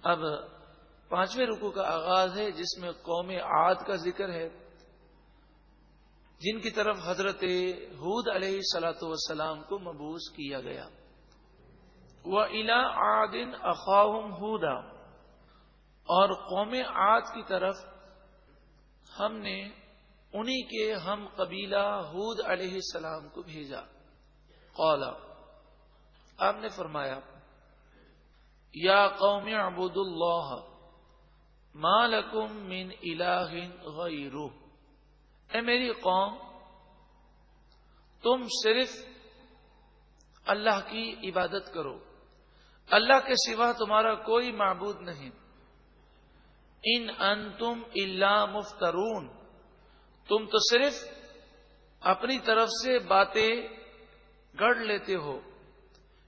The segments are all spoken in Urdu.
اب 5ویں رکوع کا آغاز ہے جس میں قوم عاد کا ذکر ہے، جن کی طرف حضرت ہود علیہ الصلوۃ والسلام کو مبعوث کیا گیا۔ وَإِلَىٰ عَادٍ أَخَاهُمْ هُودًا، اور قوم عاد کی طرف ہم نے انہی کے ہم قبیلہ ہود علیہ السلام کو بھیجا۔ قال، آپ نے فرمایا، یا قوم اعبدوا اللہ ما لکم من الہ غیرہ، اے میری قوم تم صرف اللہ کی عبادت کرو، اللہ کے سوا تمہارا کوئی معبود نہیں۔ ان انتم الا مفترون، تم تو صرف اپنی طرف سے باتیں گڑھ لیتے ہو،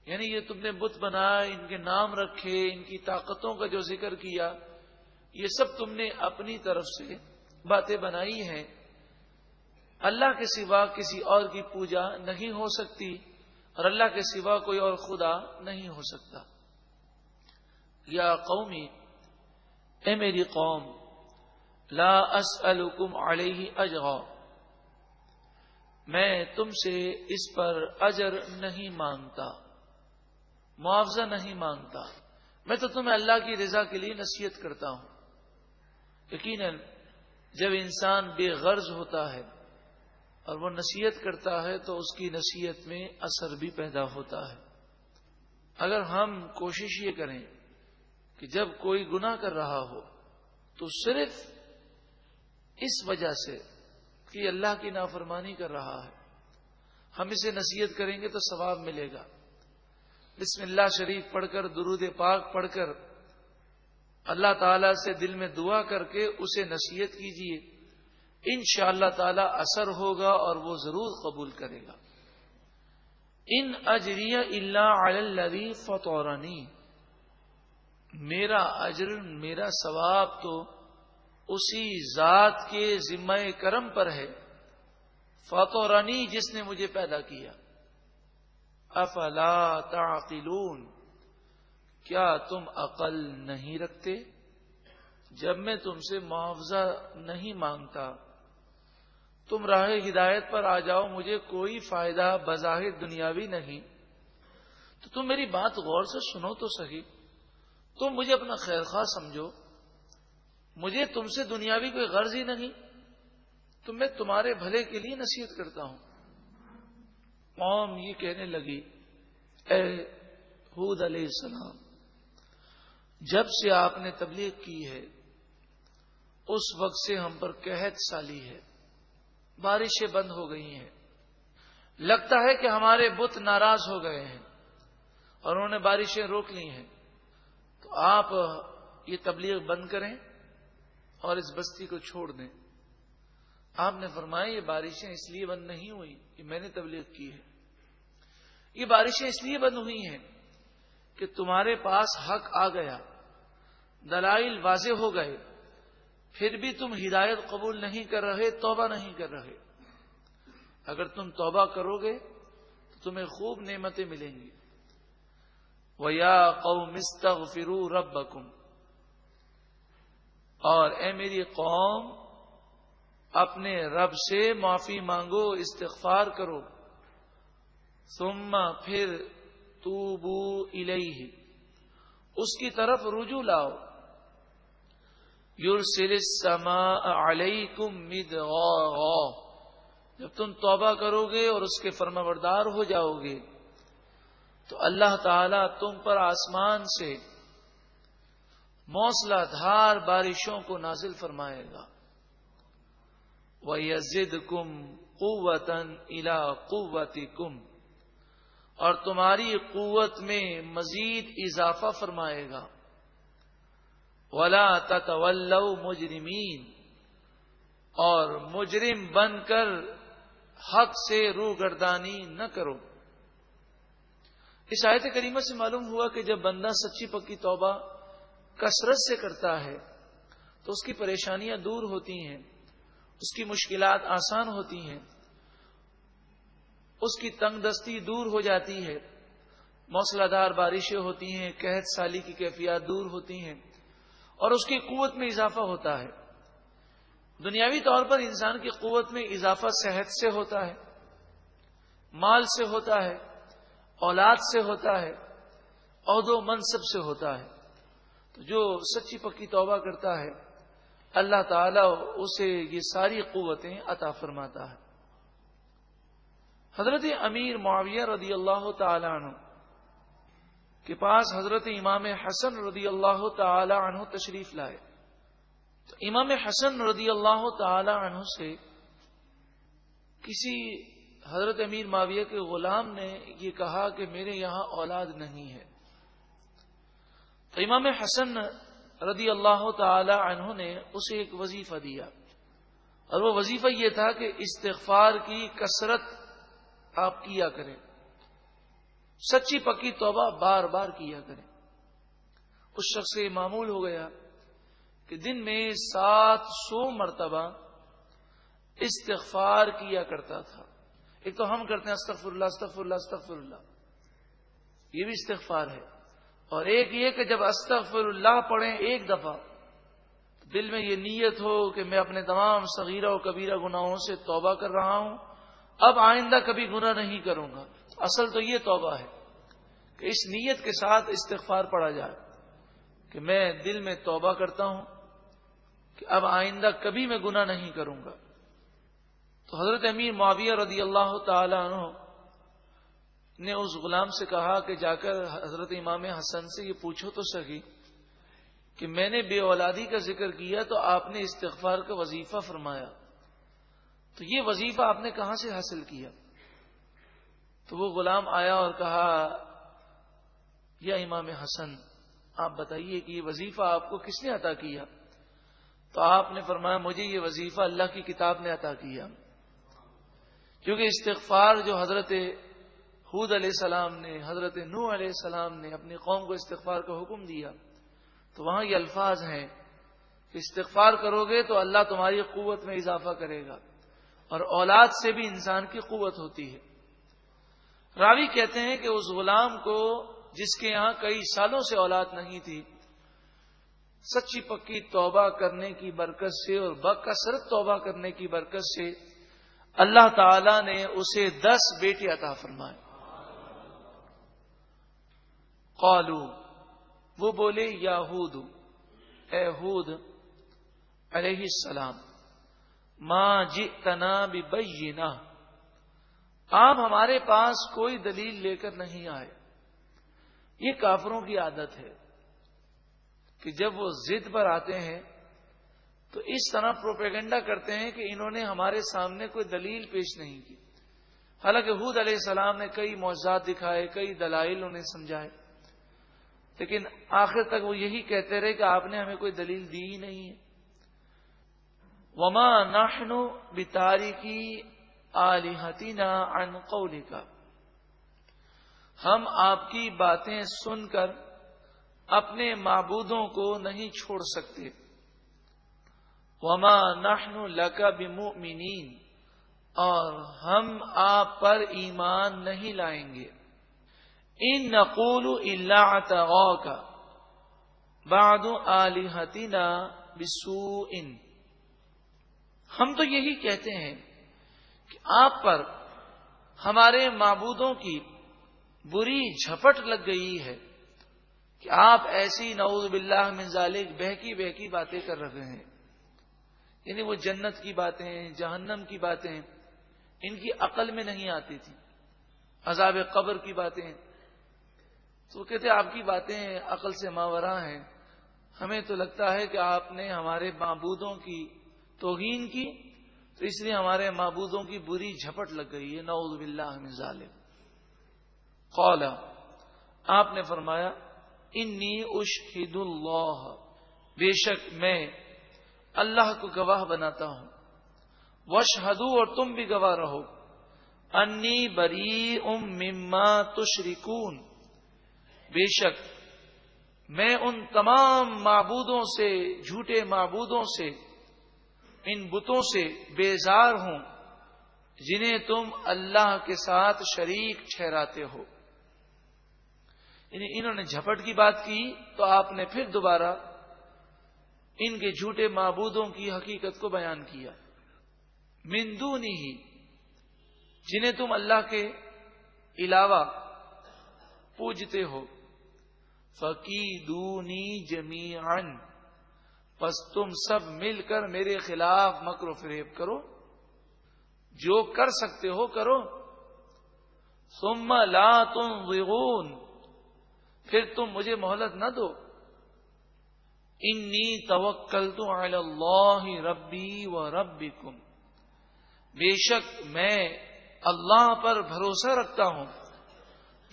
یعنی یہ تم نے بت بنائے، ان کے نام رکھے، ان کی طاقتوں کا جو ذکر کیا، یہ سب تم نے اپنی طرف سے باتیں بنائی ہیں۔ اللہ کے سوا کسی اور کی پوجا نہیں ہو سکتی، اور اللہ کے سوا کوئی اور خدا نہیں ہو سکتا۔ یا قومی، اے میری قوم، لا اسألکم علیہ اجرا، میں تم سے اس پر اجر نہیں مانگتا، معاوضہ نہیں مانگتا، میں تو تمہیں اللہ کی رضا کے لیے نصیحت کرتا ہوں۔ یقیناً جب انسان بے غرض ہوتا ہے اور وہ نصیحت کرتا ہے تو اس کی نصیحت میں اثر بھی پیدا ہوتا ہے۔ اگر ہم کوشش یہ کریں کہ جب کوئی گناہ کر رہا ہو تو صرف اس وجہ سے کہ اللہ کی نافرمانی کر رہا ہے ہم اسے نصیحت کریں گے تو ثواب ملے گا۔ بسم اللہ شریف پڑھ کر، درود پاک پڑھ کر، اللہ تعالی سے دل میں دعا کر کے اسے نصیحت کیجیے، انشاءاللہ تعالی اثر ہوگا اور وہ ضرور قبول کرے گا۔ ان اجریہ الا علی الذی فطرنی، میرا اجر، میرا ثواب تو اسی ذات کے ذمہ کرم پر ہے، فطرنی، جس نے مجھے پیدا کیا۔ افلا تعقلون، کیا تم عقل نہیں رکھتے؟ جب میں تم سے معاوضہ نہیں مانگتا، تم راہ ہدایت پر آ جاؤ، مجھے کوئی فائدہ بظاہر دنیاوی نہیں، تو تم میری بات غور سے سنو تو صحیح، تم مجھے اپنا خیر خواہ سمجھو، مجھے تم سے دنیاوی کوئی غرض ہی نہیں، تو میں تمہارے بھلے کے لیے نصیحت کرتا ہوں۔ قوم یہ کہنے لگی، اے ہود علیہ السلام، جب سے آپ نے تبلیغ کی ہے اس وقت سے ہم پر قحط سالی ہے، بارشیں بند ہو گئی ہیں، لگتا ہے کہ ہمارے بت ناراض ہو گئے ہیں اور انہوں نے بارشیں روک لی ہیں، تو آپ یہ تبلیغ بند کریں اور اس بستی کو چھوڑ دیں۔ آپ نے فرمایا یہ بارشیں اس لیے بند نہیں ہوئی کہ میں نے تبلیغ کی ہے، یہ بارشیں اس لیے بند ہوئی ہیں کہ تمہارے پاس حق آ گیا، دلائل واضح ہو گئے، پھر بھی تم ہدایت قبول نہیں کر رہے، توبہ نہیں کر رہے۔ اگر تم توبہ کرو گے تو تمہیں خوب نعمتیں ملیں گی۔ وَيَا قَوْمِ اسْتَغْفِرُوا رَبَّكُمْ، اور اے میری قوم اپنے رب سے معافی مانگو، استغفار کرو، ثم پھر توبو الیہ، اس کی طرف رجوع لاؤ، یرسل السماء علیکم مدرارا، جب تم توبہ کرو گے اور اس کے فرمانبردار ہو جاؤ گے تو اللہ تعالی تم پر آسمان سے موسلا دھار بارشوں کو نازل فرمائے گا۔ وَيَزِدْكُمْ قُوَّةً إِلَىٰ قُوَّتِكُمْ، اور تمہاری قوت میں مزید اضافہ فرمائے گا۔ وَلَا تَتَوَلَّوْا مُجْرِمِينَ، اور مجرم بن کر حق سے روگردانی نہ کرو۔ اس آیت کریمہ سے معلوم ہوا کہ جب بندہ سچی پکی توبہ کثرت سے کرتا ہے تو اس کی پریشانیاں دور ہوتی ہیں، اس کی مشکلات آسان ہوتی ہیں، اس کی تنگ دستی دور ہو جاتی ہے، موسلا دار بارشیں ہوتی ہیں، قحط سالی کی کیفیات دور ہوتی ہیں اور اس کی قوت میں اضافہ ہوتا ہے۔ دنیاوی طور پر انسان کی قوت میں اضافہ صحت سے ہوتا ہے، مال سے ہوتا ہے، اولاد سے ہوتا ہے، عہد و منصب سے ہوتا ہے۔ تو جو سچی پکی توبہ کرتا ہے اللہ تعالیٰ اسے یہ ساری قوتیں عطا فرماتا ہے۔ حضرت امیر معاویہ رضی اللہ تعالی عنہ کے پاس حضرت امام حسن رضی اللہ تعالی عنہ تشریف لائے، تو امام حسن رضی اللہ تعالی عنہ سے کسی حضرت امیر معاویہ کے غلام نے یہ کہا کہ میرے یہاں اولاد نہیں ہے۔ تو امام حسن رضی اللہ تعالی عنہ نے اسے ایک وظیفہ دیا، اور وہ وظیفہ یہ تھا کہ استغفار کی کثرت آپ کیا کریں، سچی پکی توبہ بار بار کیا کریں۔ اس شخص سے معمول ہو گیا کہ دن میں 700 مرتبہ استغفار کیا کرتا تھا۔ ایک تو ہم کرتے ہیں استغفر اللہ استغفر اللہ استغفر اللہ، یہ بھی استغفار ہے، اور ایک یہ کہ جب استغفر اللہ پڑھیں ایک دفعہ دل میں یہ نیت ہو کہ میں اپنے تمام صغیرہ و کبیرہ گناہوں سے توبہ کر رہا ہوں، اب آئندہ کبھی گناہ نہیں کروں گا۔ اصل تو یہ توبہ ہے کہ اس نیت کے ساتھ استغفار پڑھا جائے کہ میں دل میں توبہ کرتا ہوں کہ اب آئندہ کبھی میں گناہ نہیں کروں گا۔ تو حضرت امیر معاویہ رضی اللہ تعالی عنہ نے اس غلام سے کہا کہ جا کر حضرت امام حسن سے یہ پوچھو تو صحیح کہ میں نے بے اولادی کا ذکر کیا تو آپ نے استغفار کا وظیفہ فرمایا، تو یہ وظیفہ آپ نے کہاں سے حاصل کیا؟ تو وہ غلام آیا اور کہا یا امام حسن آپ بتائیے کہ یہ وظیفہ آپ کو کس نے عطا کیا؟ تو آپ نے فرمایا مجھے یہ وظیفہ اللہ کی کتاب نے عطا کیا، کیونکہ استغفار جو حضرت ہود علیہ السلام نے، حضرت نوح علیہ السلام نے اپنی قوم کو استغفار کا حکم دیا، تو وہاں یہ الفاظ ہیں کہ استغفار کرو گے تو اللہ تمہاری قوت میں اضافہ کرے گا، اور اولاد سے بھی انسان کی قوت ہوتی ہے۔ راوی کہتے ہیں کہ اس غلام کو جس کے یہاں کئی سالوں سے اولاد نہیں تھی، سچی پکی توبہ کرنے کی برکت سے اور بکثرت توبہ کرنے کی برکت سے اللہ تعالی نے اسے 10 بیٹے عطا فرمائے۔ قالو، وہ بولے یا ہود، اے ہود علیہ السلام، ما جئتنا ببینہ، آپ ہمارے پاس کوئی دلیل لے کر نہیں آئے۔ یہ کافروں کی عادت ہے کہ جب وہ ضد پر آتے ہیں تو اس طرح پروپیگنڈا کرتے ہیں کہ انہوں نے ہمارے سامنے کوئی دلیل پیش نہیں کی، حالانکہ ہود علیہ السلام نے کئی معجزات دکھائے، کئی دلائل انہیں سمجھائے، لیکن آخر تک وہ یہی کہتے رہے کہ آپ نے ہمیں کوئی دلیل دی ہی نہیں ہے۔ وما نحن بتارکی آلہتنا عن قولک، ہم آپ کی باتیں سن کر اپنے معبودوں کو نہیں چھوڑ سکتے۔ وما نحن لک بمؤمنین، اور ہم آپ پر ایمان نہیں لائیں گے۔ ان نقول الا اعتراک بعد آلہتنا بسوء، ہم تو یہی کہتے ہیں کہ آپ پر ہمارے معبودوں کی بری جھپٹ لگ گئی ہے کہ آپ ایسی نعوذ باللہ من ذالک بہکی بہکی باتیں کر رہے ہیں، یعنی وہ جنت کی باتیں، جہنم کی باتیں ان کی عقل میں نہیں آتی تھی، عذاب قبر کی باتیں، تو وہ کہتے آپ کی باتیں عقل سے ماوراء ہیں، ہمیں تو لگتا ہے کہ آپ نے ہمارے معبودوں کی توہین کی تو اس لیے ہمارے معبودوں کی بری جھپٹ لگ گئی ہے، نعوذ باللہ من ذالک۔ قال، آپ نے فرمایا انی اشہد اللہ، بے شک میں اللہ کو گواہ بناتا ہوں، واشہدوا، اور تم بھی گواہ رہو، انی بریء مما تشرکون، بے شک میں ان تمام معبودوں سے، جھوٹے معبودوں سے، ان بتوں سے بیزار ہوں جنہیں تم اللہ کے ساتھ شریک ٹھہراتے ہو۔ انہوں نے جھپٹ کی بات کی تو آپ نے پھر دوبارہ ان کے جھوٹے معبودوں کی حقیقت کو بیان کیا. من دونہ، جنہیں تم اللہ کے علاوہ پوجتے ہو. فکیدونی جمیعا، پس تم سب مل کر میرے خلاف مکر و فریب کرو، جو کر سکتے ہو کرو. ثم لا تنظرون، پھر تم مجھے مہلت نہ دو. انی توکلت علی اللہ ربی و ربکم، بے شک میں اللہ پر بھروسہ رکھتا ہوں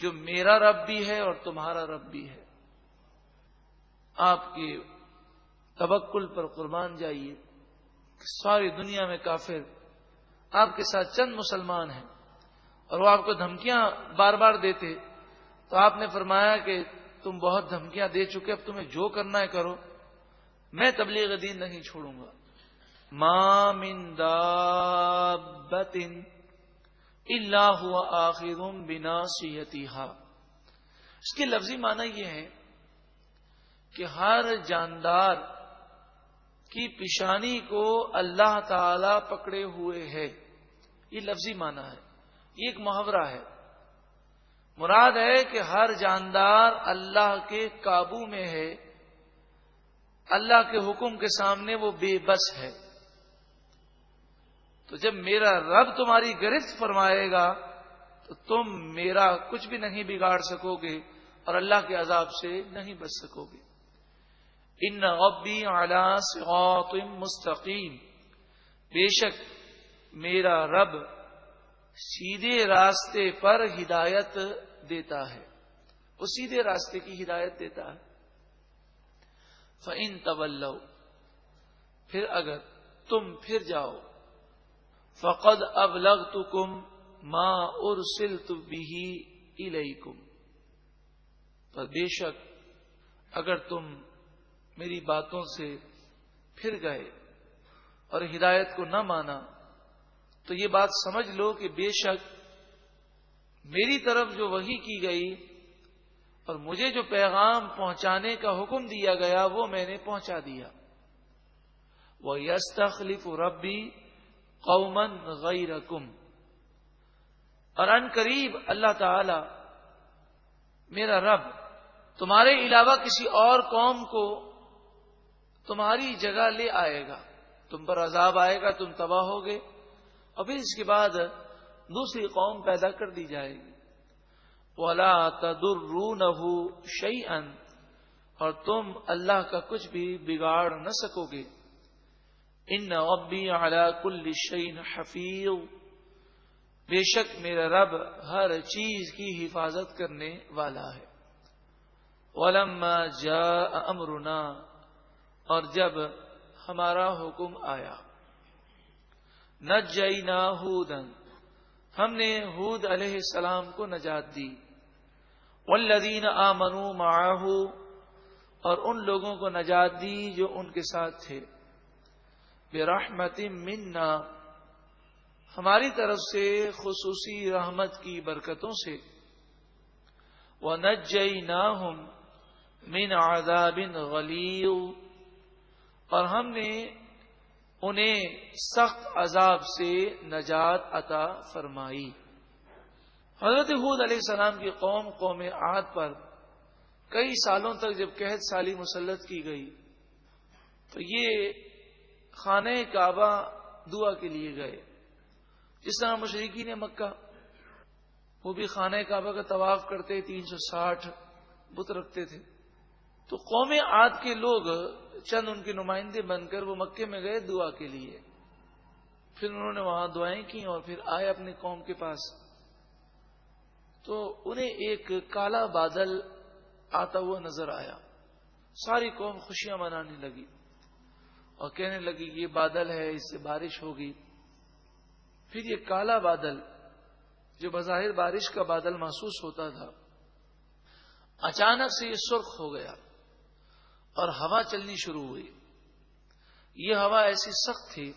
جو میرا رب بھی ہے اور تمہارا رب بھی ہے. آپ کے توکل پر قربان جائیے کہ ساری دنیا میں کافر آپ کے ساتھ چند مسلمان ہیں اور وہ آپ کو دھمکیاں بار بار دیتے، تو آپ نے فرمایا کہ تم بہت دھمکیاں دے چکے، اب تمہیں جو کرنا ہے کرو، میں تبلیغ دین نہیں چھوڑوں گا. ما من دابۃ الا هو آخذ بناصیتها، اس کے لفظی معنی یہ ہے کہ ہر جاندار کی پیشانی کو اللہ تعالی پکڑے ہوئے ہے. یہ لفظی معنی ہے، یہ ایک محاورہ ہے. مراد ہے کہ ہر جاندار اللہ کے قابو میں ہے، اللہ کے حکم کے سامنے وہ بے بس ہے. تو جب میرا رب تمہاری گرفت فرمائے گا تو تم میرا کچھ بھی نہیں بگاڑ سکو گے اور اللہ کے عذاب سے نہیں بچ سکو گے. ان ربی علی صراط مستقیم، بے شک میرا رب سیدھے راستے پر ہدایت دیتا ہے، وہ سیدھے راستے کی ہدایت دیتا ہے. فَإِن تَوَلَّوْا، پھر اگر تم پھر جاؤ، فَقَدْ أَبْلَغْتُكُمْ مَا أُرْسِلْتُ بِهِ إِلَيْكُمْ، پر بے شک اگر تم میری باتوں سے پھر گئے اور ہدایت کو نہ مانا تو یہ بات سمجھ لو کہ بے شک میری طرف جو وحی کی گئی اور مجھے جو پیغام پہنچانے کا حکم دیا گیا وہ میں نے پہنچا دیا. وَيَسْتَخْلِفُ رَبِّي قَوْمًا غَيْرَكُمْ، اور ان قریب اللہ تعالی میرا رب تمہارے علاوہ کسی اور قوم کو تمہاری جگہ لے آئے گا. تم پر عذاب آئے گا، تم تباہ ہوگے، اور پھر اس کے بعد دوسری قوم پیدا کر دی جائے گی. وَلَا تَضُرُّونَهُ شَيْئًا، اور تم اللہ کا کچھ بھی بگاڑ نہ سکو گے. إِنَّ رَبِّي عَلَى كُلِّ شَيْءٍ حَفِيظٌ، بے شک میرا رب ہر چیز کی حفاظت کرنے والا ہے. وَلَمَّا جَاءَ أَمْرُنَا، اور جب ہمارا حکم آیا، نَجَّيْنَا هُودًا، ہم نے ہود علیہ السلام کو نجات دی. وَالَّذِينَ آمَنُوا مَعَهُ، اور ان لوگوں کو نجات دی جو ان کے ساتھ تھے. بِرَحْمَةٍ مِنَّا، ہماری طرف سے خصوصی رحمت کی برکتوں سے. وَنَجَّيْنَاهُمْ مِنْ عَذَابٍ غَلِيظٍ، اور ہم نے انہیں سخت عذاب سے نجات عطا فرمائی. حضرت ہود علیہ السلام کی قوم عاد پر کئی سالوں تک جب قحط سالی مسلط کی گئی تو یہ خانہ کعبہ دعا کے لیے گئے. جس طرح مشرکین مکہ وہ بھی خانہ کعبہ کا طواف کرتے، 360 بت رکھتے تھے. تو قوم عاد کے لوگ چند ان کے نمائندے بن کر وہ مکے میں گئے دعا کے لیے. پھر انہوں نے وہاں دعائیں کی اور پھر آئے اپنی قوم کے پاس. تو انہیں ایک کالا بادل آتا ہوا نظر آیا. ساری قوم خوشیاں منانے لگی اور کہنے لگی یہ بادل ہے، اس سے بارش ہوگی. پھر یہ کالا بادل جو بظاہر بارش کا بادل محسوس ہوتا تھا اچانک سے یہ سرخ ہو گیا اور ہوا چلنی شروع ہوئی. یہ ہوا ایسی سخت تھی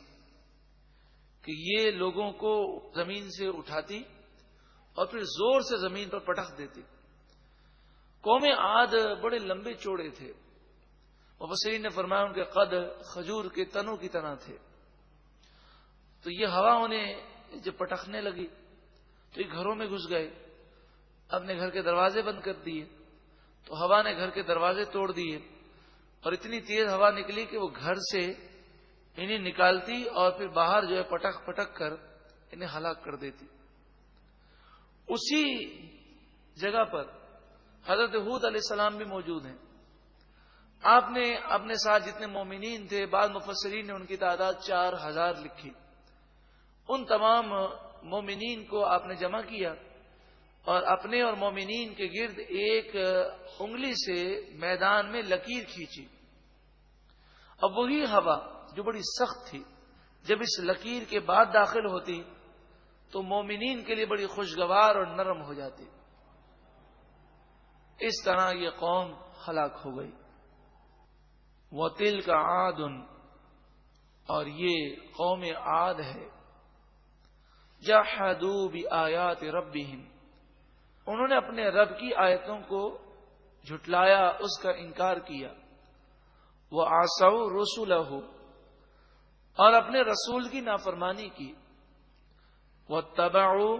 کہ یہ لوگوں کو زمین سے اٹھاتی اور پھر زور سے زمین پر پٹخ دیتی. قوم عاد بڑے لمبے چوڑے تھے، مفسرین نے فرمایا ان کے قد کھجور کے تنوں کی طرح تھے. تو یہ ہوا انہیں جب پٹکنے لگی تو یہ گھروں میں گھس گئے، اپنے گھر کے دروازے بند کر دیے. تو ہوا نے گھر کے دروازے توڑ دیے اور اتنی تیز ہوا نکلی کہ وہ گھر سے انہیں نکالتی اور پھر باہر جو ہے پٹک پٹک کر انہیں ہلاک کر دیتی. اسی جگہ پر حضرت ہود علیہ السلام بھی موجود ہیں. آپ نے اپنے ساتھ جتنے مومنین تھے، بعض مفسرین نے ان کی تعداد 4000 لکھی. ان تمام مومنین کو آپ نے جمع کیا اور اپنے اور مومنین کے گرد ایک انگلی سے میدان میں لکیر کھینچی. اب وہی ہوا جو بڑی سخت تھی جب اس لکیر کے بعد داخل ہوتی تو مومنین کے لیے بڑی خوشگوار اور نرم ہو جاتی. اس طرح یہ قوم ہلاک ہو گئی. وَتِلْكَ عَادٌ، اور یہ قوم عاد ہے. جَحَدُوا بِآيَاتِ رَبِّهِمْ، انہوں نے اپنے رب کی آیتوں کو جھٹلایا، اس کا انکار کیا. وَعَصَوْا رُسُلَهُ، اور اپنے رسول کی نافرمانی کی. وَاتَّبَعُوا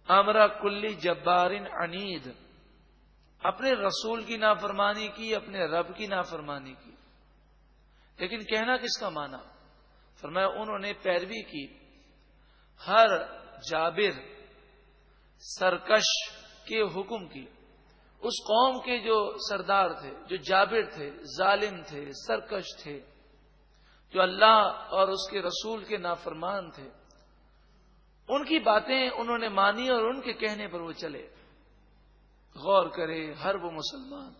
أَمْرَ كُلِّ جَبَّارٍ عَنِيدٍ، اپنے رسول کی نافرمانی کی، اپنے رب کی نافرمانی کی. لیکن کہنا کس کا معنی؟ فرمایا انہوں نے پیروی کی ہر جابر سرکش کے حکم کی. اس قوم کے جو سردار تھے، جو جابر تھے، ظالم تھے، سرکش تھے، جو اللہ اور اس کے رسول کے نافرمان تھے، ان کی باتیں انہوں نے مانی اور ان کے کہنے پر وہ چلے. غور کرے ہر وہ مسلمان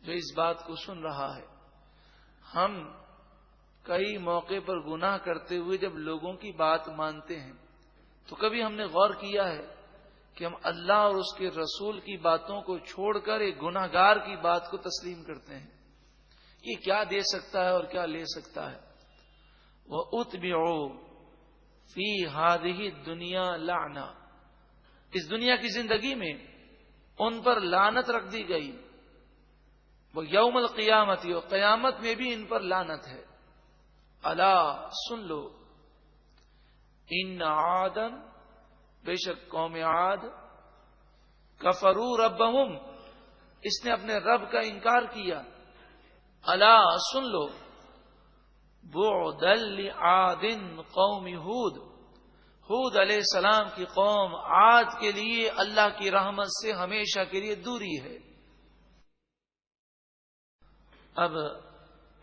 جو اس بات کو سن رہا ہے. ہم کئی موقع پر گناہ کرتے ہوئے جب لوگوں کی بات مانتے ہیں تو کبھی ہم نے غور کیا ہے کہ ہم اللہ اور اس کے رسول کی باتوں کو چھوڑ کر ایک گناہ گار کی بات کو تسلیم کرتے ہیں. یہ کیا دے سکتا ہے اور کیا لے سکتا ہے. وَأُتْبِعُوا فِي هَذِهِ الدُّنْيَا لَعْنَةً، اس دنیا کی زندگی میں ان پر لعنت رکھ دی گئی. وہ یوم القیامت، اور قیامت میں بھی ان پر لعنت ہے. الا سن لو، ان عادا، بے شک قوم عاد، کفروا ربہم، اس نے اپنے رب کا انکار کیا. الا سن لو، بعدا لعاد قوم ہود، ہود علیہ السلام کی قوم عاد کے لیے اللہ کی رحمت سے ہمیشہ کے لیے دوری ہے. اب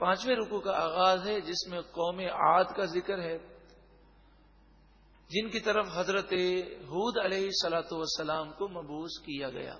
5ویں رکوع کا آغاز ہے جس میں قوم عاد کا ذکر ہے، جن کی طرف حضرت ہود علیہ الصلوۃ والسلام کو مبعوث کیا گیا.